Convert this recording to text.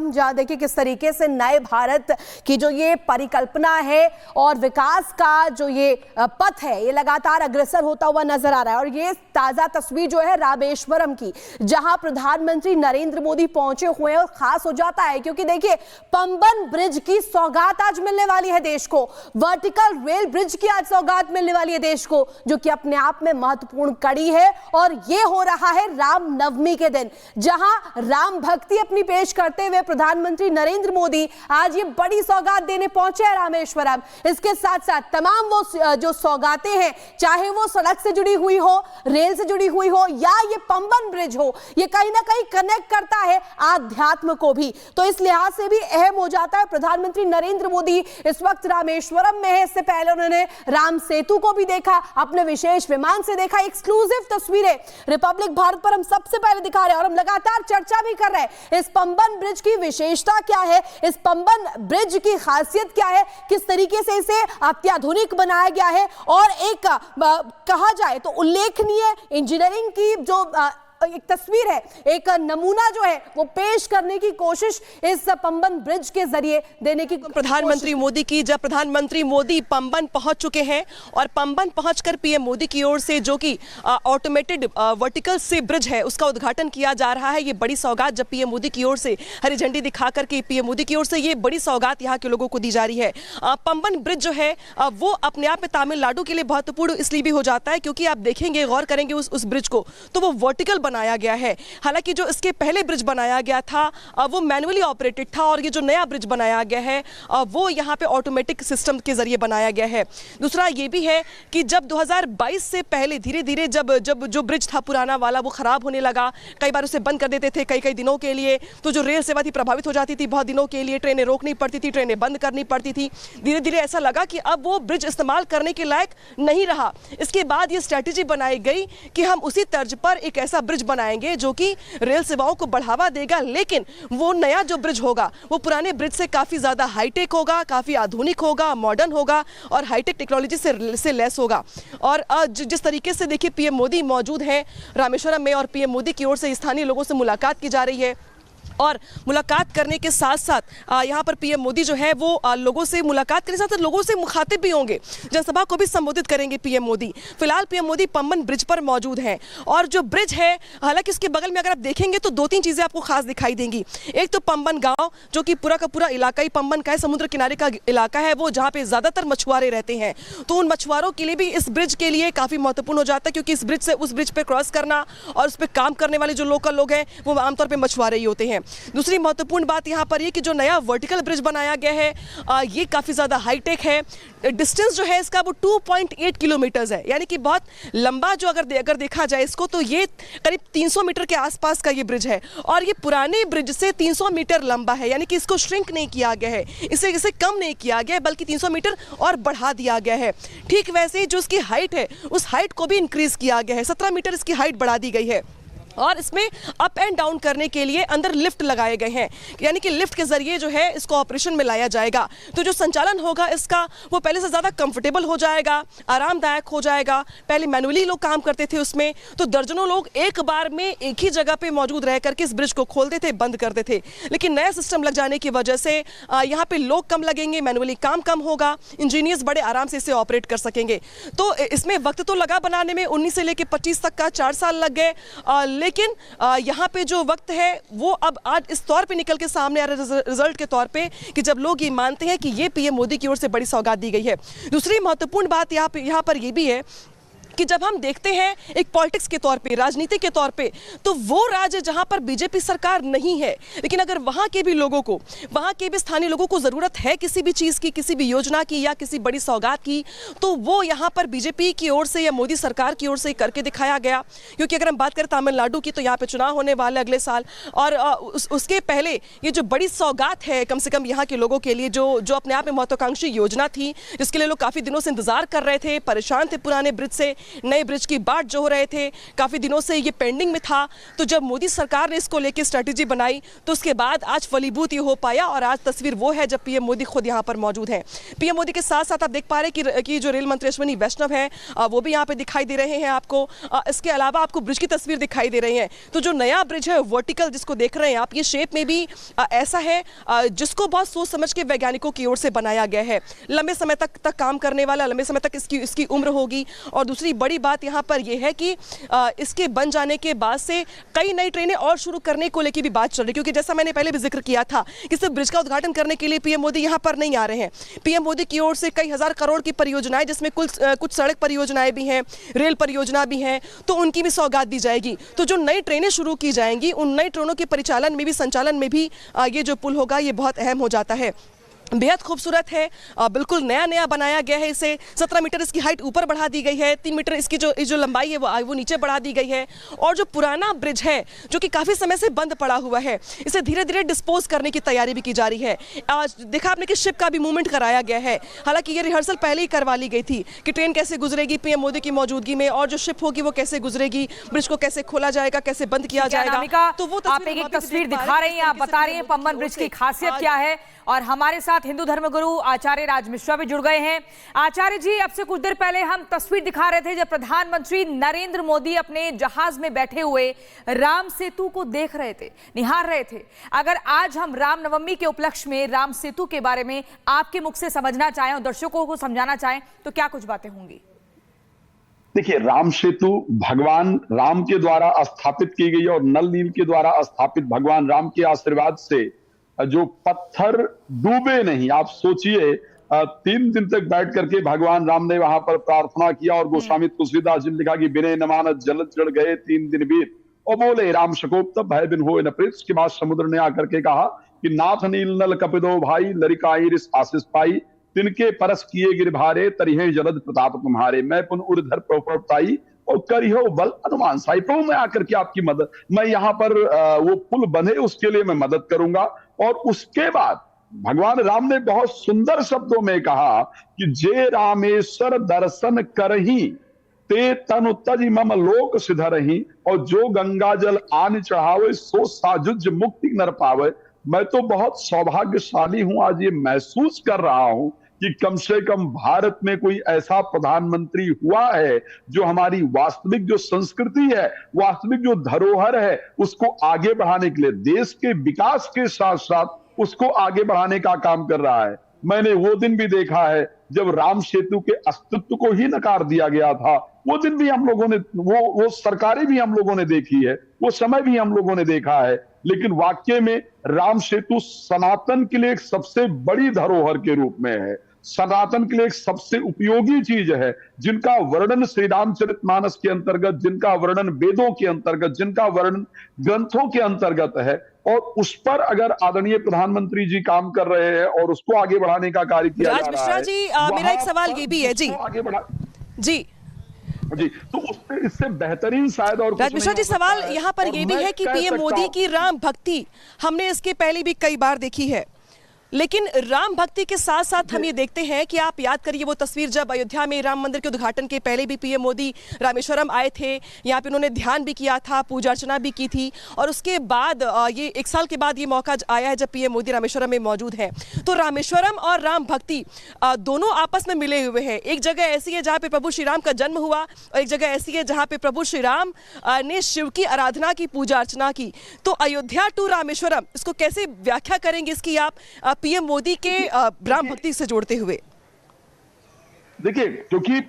हम देखिए किस तरीके से नए भारत की जो ये परिकल्पना है और विकास का जो ये पथ है ये लगातार अग्रसर होता हुआ नजर आ रहा है। और ये ताजा तस्वीर जो है रामेश्वरम की, जहां प्रधानमंत्री नरेंद्र मोदी पहुंचे हुए हैं, और खास हो जाता है क्योंकि देखिए पंबन ब्रिज की सौगात आज मिलने वाली है देश को, वर्टिकल रेल ब्रिज की आज सौगात मिलने वाली है देश को, जो कि अपने आप में महत्वपूर्ण कड़ी है। और ये हो रहा है रामनवमी के दिन, जहां राम भक्ति अपनी पेश करते हुए प्रधानमंत्री नरेंद्र मोदी आज ये बड़ी सौगात देने पहुंचे हैं रामेश्वरम। इसके साथ साथ तमाम वो जो सौगातें हैं, चाहे वो सड़क से जुड़ी हुई हो, रेल से जुड़ी हुई हो, या ये पंबन ब्रिज हो, ये कहीं ना कहीं कनेक्ट करता है आध्यात्म को भी। तो इस लिहाज से भी अहम हो जाता है। प्रधानमंत्री नरेंद्र मोदी इस वक्त रामेश्वरम में है। इससे पहले उन्होंने राम सेतु को भी देखा, अपने विशेष विमान से देखा। एक्सक्लूसिव तस्वीरें रिपब्लिक भारत पर हम सबसे पहले दिखा रहे हैं, और हम लगातार चर्चा भी कर रहे हैं इस पंबन ब्रिज की विशेषता क्या है, इस पंबन ब्रिज की खासियत क्या है, किस तरीके से इसे अत्याधुनिक बनाया गया है। और एक कहा जाए तो उल्लेखनीय इंजीनियरिंग की जो एक तस्वीर है, एक नमूना जो है वो पेश करने की कोशिश इस पंबन ब्रिज के जरिए देने की प्रधानमंत्री मोदी की। जब प्रधानमंत्री मोदी पंबन पहुंच चुके हैं और पंबन पहुंचकर पीएम मोदी की ओर से जो कि ऑटोमेटेड वर्टिकल सी ब्रिज है उसका उद्घाटन किया जा रहा है। ये बड़ी सौगात जब पीएम मोदी की ओर से हरी झंडी दिखाकर के पीएम मोदी की ओर से ये बड़ी सौगात यहाँ के लोगों को दी जा रही है। पंबन ब्रिज जो है वो अपने आप में तमिलनाडु के लिए महत्वपूर्ण इसलिए भी हो जाता है क्योंकि आप देखेंगे, गौर करेंगे उस ब्रिज को, तो वो वर्टिकल बनाया गया है। हालांकि जो इसके पहले ब्रिज बनाया गया था वो मैनुअली ऑपरेटेड था, और ये जो नया ब्रिज बनाया गया है वो यहाँ पे ऑटोमेटिक सिस्टम के जरिए बनाया गया है। दूसरा ये भी है कि जब 2022 से पहले धीरे धीरे जब जो ब्रिज था पुराना वाला वो खराब होने लगा, कई बार उसे बंद कर देते थे कई दिनों के लिए, तो जो रेल सेवा थी प्रभावित हो जाती थी बहुत दिनों के लिए, ट्रेनें रोकनी पड़ती थी, ट्रेनें बंद करनी पड़ती थी। धीरे धीरे ऐसा लगा कि अब वो ब्रिज इस्तेमाल करने के लायक नहीं रहा। इसके बाद ये स्ट्रैटेजी बनाई गई कि हम उसी तर्ज पर एक ऐसा ब्रिज बनाएंगे जो कि रेल सेवाओं को बढ़ावा देगा, लेकिन वो नया जो ब्रिज होगा वो पुराने ब्रिज से काफी ज्यादा हाईटेक होगा, काफी आधुनिक होगा, मॉडर्न होगा और हाईटेक टेक्नोलॉजी से लेस होगा। और जिस तरीके से देखिए पीएम मोदी मौजूद हैं रामेश्वरम में, और पीएम मोदी की ओर से स्थानीय लोगों से मुलाकात की जा रही है, और मुलाकात करने के साथ साथ यहाँ पर पीएम मोदी जो है वो लोगों से मुलाकात करने के साथ साथ लोगों से मुखातिब भी होंगे, जनसभा को भी संबोधित करेंगे पीएम मोदी। फिलहाल पीएम मोदी पंबन ब्रिज पर मौजूद हैं, और जो ब्रिज है हालांकि इसके बगल में अगर आप देखेंगे तो 2-3 चीज़ें आपको खास दिखाई देंगी। एक तो पंबन गाँव जो कि पूरा का पूरा इलाका ही पंबन का है, समुद्र किनारे का इलाका है वो, जहाँ पे ज़्यादातर मछुआरे रहते हैं। तो उन मछुआरों के लिए भी इस ब्रिज के लिए काफ़ी महत्वपूर्ण हो जाता है, क्योंकि इस ब्रिज से उस ब्रिज पर क्रॉस करना और उस पर काम करने वाले जो लोकल लोग हैं वो आमतौर पर मछुआरे ही होते हैं। दूसरी महत्वपूर्ण बात यहाँ पर ये कि जो नया वर्टिकल ब्रिज बनाया गया है ये काफ़ी ज़्यादा हाईटेक है। डिस्टेंस जो है इसका वो 2.8 किलोमीटर्स है, यानी कि बहुत लंबा जो अगर देखा जाए इसको तो ये करीब 300 मीटर के आसपास का ये ब्रिज है, और ये पुराने ब्रिज से 300 मीटर लंबा है, यानी कि इसको श्रिंक नहीं किया गया है, इसे कम नहीं किया गया है, बल्कि 300 मीटर और बढ़ा दिया गया है। ठीक वैसे ही जो इसकी हाइट है उस हाइट को भी इंक्रीज किया गया है, 17 मीटर इसकी हाइट बढ़ा दी गई है। और इसमें अप एंड डाउन करने के लिए अंदर लिफ्ट लगाए गए हैं, यानी कि लिफ्ट के जरिए जो है इसको ऑपरेशन में लाया जाएगा। तो जो संचालन होगा इसका वो पहले से ज़्यादा कंफर्टेबल हो जाएगा, आरामदायक हो जाएगा। पहले मैनुअली लोग काम करते थे उसमें, तो दर्जनों लोग एक बार में एक ही जगह पे मौजूद रह करके इस ब्रिज को खोलते थे, बंद करते थे। लेकिन नया सिस्टम लग जाने की वजह से यहाँ पे लोग कम लगेंगे, मैनुअली काम कम होगा, इंजीनियर्स बड़े आराम से इसे ऑपरेट कर सकेंगे। तो इसमें वक्त तो लगा बनाने में, 19 से लेकर 25 तक का 4 साल लग गए, लेकिन यहाँ पे जो वक्त है वो अब आज इस तौर पे निकल के सामने आ रहा है रिजल्ट के तौर पे कि जब लोग ये मानते हैं कि ये पीएम मोदी की ओर से बड़ी सौगात दी गई है। दूसरी महत्वपूर्ण बात यहाँ पर ये भी है कि जब हम देखते हैं एक पॉलिटिक्स के तौर पे, राजनीति के तौर पे, तो वो राज्य जहां पर बीजेपी सरकार नहीं है, लेकिन अगर वहां के भी लोगों को, वहां के भी स्थानीय लोगों को ज़रूरत है किसी भी चीज़ की, किसी भी योजना की या किसी बड़ी सौगात की, तो वो यहाँ पर बीजेपी की ओर से या मोदी सरकार की ओर से करके दिखाया गया। क्योंकि अगर हम बात करें तमिलनाडु की, तो यहाँ पर चुनाव होने वाले अगले साल, और उसके पहले ये जो बड़ी सौगात है कम से कम यहाँ के लोगों के लिए, जो अपने आप में महत्वाकांक्षी योजना थी, जिसके लिए लोग काफ़ी दिनों से इंतजार कर रहे थे, परेशान थे पुराने ब्रिज से, नए ब्रिज की बाट जो रहे थे, काफी दिनों से ये पेंडिंग में था। तो जब मोदी सरकार ने इसको लेकर स्ट्रेटेजी बनाई तो उसके बाद आज फलीभूत ये हो पाया और आज तस्वीर वो है जब पीएम मोदी खुद यहाँ पर मौजूद हैं। पीएम मोदी के साथ साथ आप देख पा रहे हैं कि जो रेल मंत्री अश्विनी वैष्णव है वो भी यहाँ पे दिखाई दे रहे हैं आपको। इसके अलावा आपको ब्रिज की तस्वीर दिखाई दे रही है। तो जो नया ब्रिज है वर्टिकल जिसको देख रहे हैं आप, ये शेप में भी ऐसा है जिसको बहुत सोच समझ के वैज्ञानिकों की ओर से बनाया गया है। लंबे समय तक काम करने वाला, लंबे समय तक इसकी उम्र होगी। और दूसरी बड़ी बात यहाँ पर यह है कि इसके बन जाने के बाद से कई नई ट्रेनें और शुरू करने को लेकर भी बात चल रही है, क्योंकि जैसा मैंने पहले भी जिक्र किया था कि सिर्फ ब्रिज का उद्घाटन करने के लिए पीएम मोदी यहाँ पर नहीं आ रहे हैं। पीएम मोदी की ओर से कई हजार करोड़ की परियोजनाएं, जिसमें कुछ सड़क परियोजनाएं भी हैं, रेल परियोजना भी हैं, तो उनकी भी सौगात दी जाएगी। तो जो नई ट्रेनें शुरू की जाएंगी उन नई ट्रेनों के परिचालन में भी, संचालन में भी ये जो पुल होगा ये बहुत अहम हो जाता है। बेहद खूबसूरत है, बिल्कुल नया बनाया गया है। इसे 17 मीटर इसकी हाइट ऊपर बढ़ा दी गई है, 3 मीटर इसकी जो लंबाई है वो नीचे बढ़ा दी गई है। और जो पुराना ब्रिज है जो कि काफ़ी समय से बंद पड़ा हुआ है, इसे धीरे धीरे डिस्पोज करने की तैयारी भी की जा रही है। आज देखा आपने कि शिप का भी मूवमेंट कराया गया है। हालांकि ये रिहर्सल पहले ही करवा ली गई थी कि ट्रेन कैसे गुजरेगी पीएम मोदी की मौजूदगी में, और जो शिप होगी वो कैसे गुजरेगी, ब्रिज को कैसे खोला जाएगा, कैसे बंद किया जाएगा। तो वो आप एक तस्वीर दिखा रही हैं, आप बता रही हैं पंबन ब्रिज की खासियत क्या है। और हमारे साथ हिंदू धर्मगुरु आचार्य राज मिश्रा भी जुड़ गए हैं। आचार्य जी, अब से कुछ देर पहले हम तस्वीर दिखा रहे थे जब प्रधानमंत्री नरेंद्र मोदी अपने जहाज में बैठे हुए राम सेतु को देख रहे थे, निहार रहे थे। अगर आज हम रामनवमी के उपलक्ष्य में राम सेतु के बारे में आपके मुख से समझना चाहें और दर्शकों को समझाना चाहें तो क्या कुछ बातें होंगी? देखिए, राम सेतु भगवान राम के द्वारा स्थापित की गई और नल नील के द्वारा स्थापित भगवान राम के आशीर्वाद से जो पत्थर डूबे नहीं। आप सोचिए, 3 दिन तक बैठ करके भगवान राम ने वहां पर प्रार्थना किया और गोस्वामी तुलसीदास जी ने लिखा कि बिने न मानत जल चढ़ गए 3 दिन बीत, और बोले राम शकोप तब भय बिन होए न प्रीत। उसके बाद समुद्र ने आकर के कहा कि नाथ नील नल कपिदो भाई लरिकाई रिस आशीष पाई, तिनके परस किए गिरभारे तरिहे जलद प्रताप तुम्हारे, मैं पुन उर्धर प्रताई और करियो बल अनुमान साई। प्रभु मैं आकर के आपकी मदद, मैं यहाँ पर वो पुल बने उसके लिए मैं मदद करूंगा। और उसके बाद भगवान राम ने बहुत सुंदर शब्दों में कहा कि जे रामेश्वर दर्शन करही ते तनु तज मम लोक सिधरही, और जो गंगा जल आन चढ़ावे सो साजुज मुक्ति नर पावे। मैं तो बहुत सौभाग्यशाली हूं, आज ये महसूस कर रहा हूं कि कम से कम भारत में कोई ऐसा प्रधानमंत्री हुआ है जो हमारी वास्तविक जो संस्कृति है, वास्तविक जो धरोहर है, उसको आगे बढ़ाने के लिए, देश के विकास के साथ साथ उसको आगे बढ़ाने का काम कर रहा है। मैंने वो दिन भी देखा है जब राम सेतु के अस्तित्व को ही नकार दिया गया था। वो दिन भी हम लोगों ने, वो सरकारें भी हम लोगों ने देखी है, वो समय भी हम लोगों ने देखा है। लेकिन वाकई में राम सेतु सनातन के लिए एक सबसे बड़ी धरोहर के रूप में है, सनातन के लिए एक सबसे उपयोगी चीज है, जिनका वर्णन श्री रामचरितमानस के अंतर्गत, जिनका वर्णन वेदों के अंतर्गत, जिनका वर्णन ग्रंथों के अंतर्गत है। और उस पर अगर आदरणीय प्रधानमंत्री जी काम कर रहे हैं और उसको आगे बढ़ाने का कार्य किया जा रहा है। राज मिश्रा जी, मेरा एक सवाल ये भी है जी, आगे बढ़ा जी तो उससे इससे बेहतरीन शायद और राज मिश्रा जी, सवाल यहाँ पर ये भी है कि पीएम मोदी की राम भक्ति हमने इसके पहले भी कई बार देखी है, लेकिन राम भक्ति के साथ साथ हम ये देखते हैं कि आप याद करिए वो तस्वीर जब अयोध्या में राम मंदिर के उद्घाटन के पहले भी पीएम मोदी रामेश्वरम आए थे, यहाँ पे उन्होंने ध्यान भी किया था, पूजा अर्चना भी की थी। और उसके बाद ये 1 साल के बाद ये मौका आया है जब पीएम मोदी रामेश्वरम में मौजूद हैं। तो रामेश्वरम और राम भक्ति दोनों आपस में मिले हुए हैं। एक जगह ऐसी है जहाँ पे प्रभु श्री राम का जन्म हुआ और एक जगह ऐसी है जहाँ पे प्रभु श्री राम ने शिव की आराधना की, पूजा अर्चना की। तो अयोध्या टू रामेश्वरम, इसको कैसे व्याख्या करेंगे इसकी आप पीएम मोदी के राम भक्ति से जोड़ते हुए? देखिए, क्योंकि